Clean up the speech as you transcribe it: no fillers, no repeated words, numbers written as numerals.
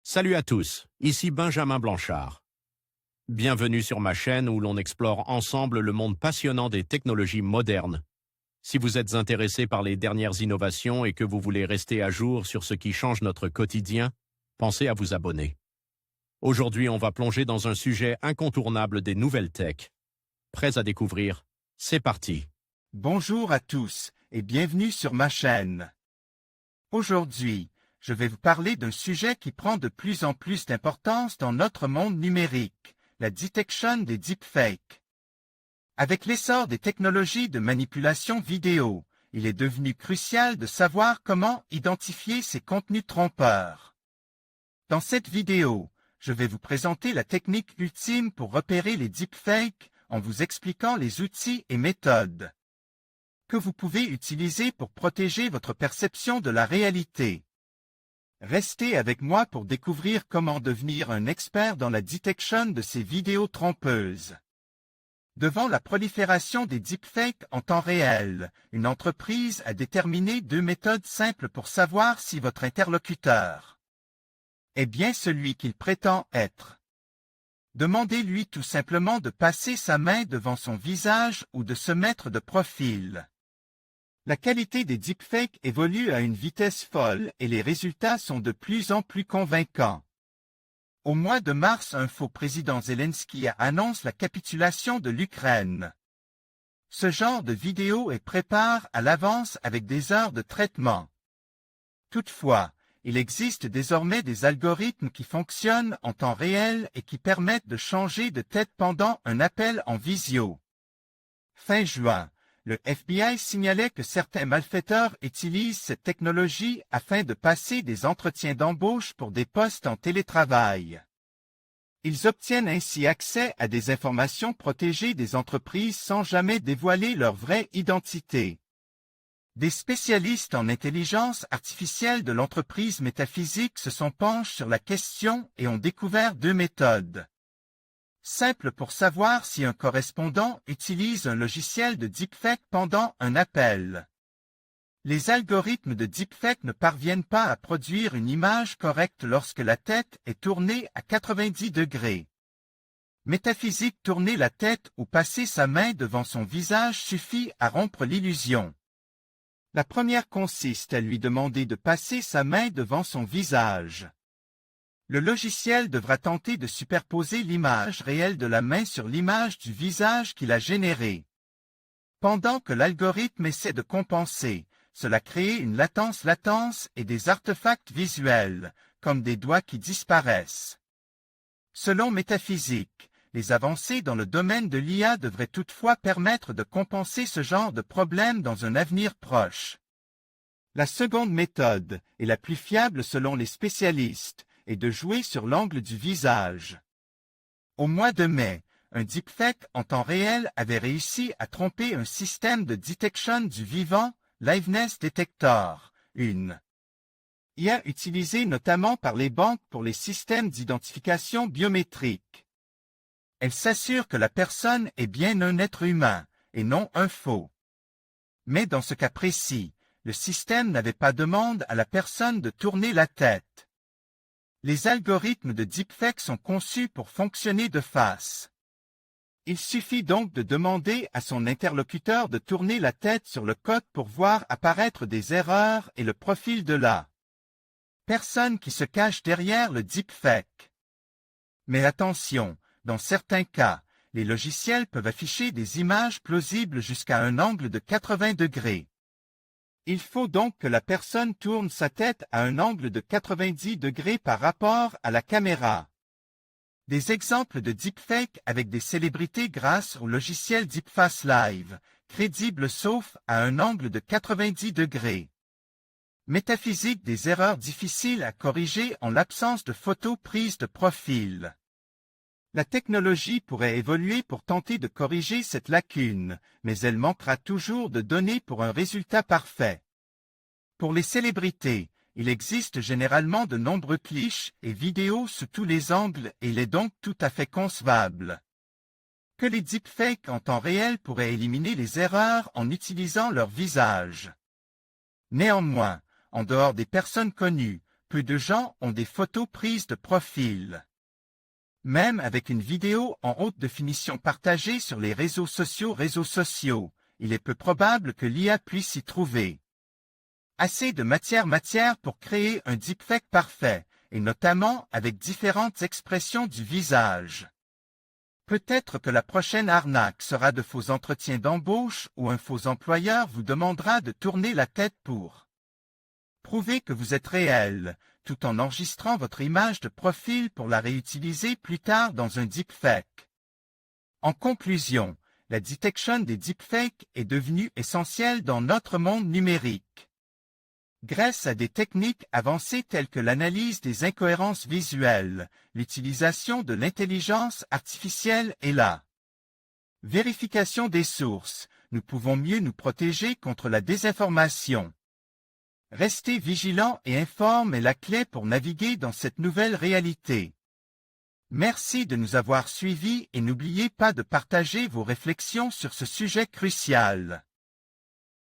Salut à tous, ici Benjamin Blanchard. Bienvenue sur ma chaîne où l'on explore ensemble le monde passionnant des technologies modernes. Si vous êtes intéressé par les dernières innovations et que vous voulez rester à jour sur ce qui change notre quotidien, pensez à vous abonner. Aujourd'hui, on va plonger dans un sujet incontournable des nouvelles tech. Prêts à découvrir? C'est parti! Bonjour à tous et bienvenue sur ma chaîne. Aujourd'hui, je vais vous parler d'un sujet qui prend de plus en plus d'importance dans notre monde numérique, la détection des deepfakes. Avec l'essor des technologies de manipulation vidéo, il est devenu crucial de savoir comment identifier ces contenus trompeurs. Dans cette vidéo, je vais vous présenter la technique ultime pour repérer les deepfakes en vous expliquant les outils et méthodes que vous pouvez utiliser pour protéger votre perception de la réalité. Restez avec moi pour découvrir comment devenir un expert dans la détection de ces vidéos trompeuses. Devant la prolifération des deepfakes en temps réel, une entreprise a déterminé deux méthodes simples pour savoir si votre interlocuteur est bien celui qu'il prétend être. Demandez-lui tout simplement de passer sa main devant son visage ou de se mettre de profil. La qualité des deepfakes évolue à une vitesse folle et les résultats sont de plus en plus convaincants. Au mois de mars, un faux président Zelensky annonce la capitulation de l'Ukraine. Ce genre de vidéo est préparé à l'avance avec des heures de traitement. Toutefois, il existe désormais des algorithmes qui fonctionnent en temps réel et qui permettent de changer de tête pendant un appel en visio. Fin juin, le FBI signalait que certains malfaiteurs utilisent cette technologie afin de passer des entretiens d'embauche pour des postes en télétravail. Ils obtiennent ainsi accès à des informations protégées des entreprises sans jamais dévoiler leur vraie identité. Des spécialistes en intelligence artificielle de l'entreprise Métaphysique se sont penchés sur la question et ont découvert deux méthodes. Simple pour savoir si un correspondant utilise un logiciel de deepfake pendant un appel. Les algorithmes de deepfake ne parviennent pas à produire une image correcte lorsque la tête est tournée à 90 degrés. Métaphysique, tourner la tête ou passer sa main devant son visage suffit à rompre l'illusion. La première consiste à lui demander de passer sa main devant son visage. Le logiciel devra tenter de superposer l'image réelle de la main sur l'image du visage qu'il a générée. Pendant que l'algorithme essaie de compenser, cela crée une latence et des artefacts visuels, comme des doigts qui disparaissent. Selon Métaphysique, les avancées dans le domaine de l'IA devraient toutefois permettre de compenser ce genre de problème dans un avenir proche. La seconde méthode, et la plus fiable selon les spécialistes, et de jouer sur l'angle du visage. Au mois de mai, un deepfake en temps réel avait réussi à tromper un système de detection du vivant, Liveness Detector, une IA utilisée notamment par les banques pour les systèmes d'identification biométrique. Elle s'assure que la personne est bien un être humain, et non un faux. Mais dans ce cas précis, le système n'avait pas demandé à la personne de tourner la tête. Les algorithmes de deepfake sont conçus pour fonctionner de face. Il suffit donc de demander à son interlocuteur de tourner la tête sur le code pour voir apparaître des erreurs et le profil de la personne qui se cache derrière le deepfake. Mais attention, dans certains cas, les logiciels peuvent afficher des images plausibles jusqu'à un angle de 80 degrés. Il faut donc que la personne tourne sa tête à un angle de 90 degrés par rapport à la caméra. Des exemples de deepfake avec des célébrités grâce au logiciel Deepface Live, crédible sauf à un angle de 90 degrés. Métaphysique, des erreurs difficiles à corriger en l'absence de photos prises de profil. La technologie pourrait évoluer pour tenter de corriger cette lacune, mais elle manquera toujours de données pour un résultat parfait. Pour les célébrités, il existe généralement de nombreux clichés et vidéos sous tous les angles et il est donc tout à fait concevable que les deepfakes en temps réel pourraient éliminer les erreurs en utilisant leur visage. Néanmoins, en dehors des personnes connues, peu de gens ont des photos prises de profil. Même avec une vidéo en haute définition partagée sur les réseaux sociaux, il est peu probable que l'IA puisse y trouver assez de matière pour créer un deepfake parfait, et notamment avec différentes expressions du visage. Peut-être que la prochaine arnaque sera de faux entretiens d'embauche où un faux employeur vous demandera de tourner la tête pour prouver que vous êtes réel, tout en enregistrant votre image de profil pour la réutiliser plus tard dans un deepfake. En conclusion, la détection des deepfakes est devenue essentielle dans notre monde numérique. Grâce à des techniques avancées telles que l'analyse des incohérences visuelles, l'utilisation de l'intelligence artificielle et la vérification des sources, nous pouvons mieux nous protéger contre la désinformation. Rester vigilant et informe est la clé pour naviguer dans cette nouvelle réalité. Merci de nous avoir suivis et n'oubliez pas de partager vos réflexions sur ce sujet crucial.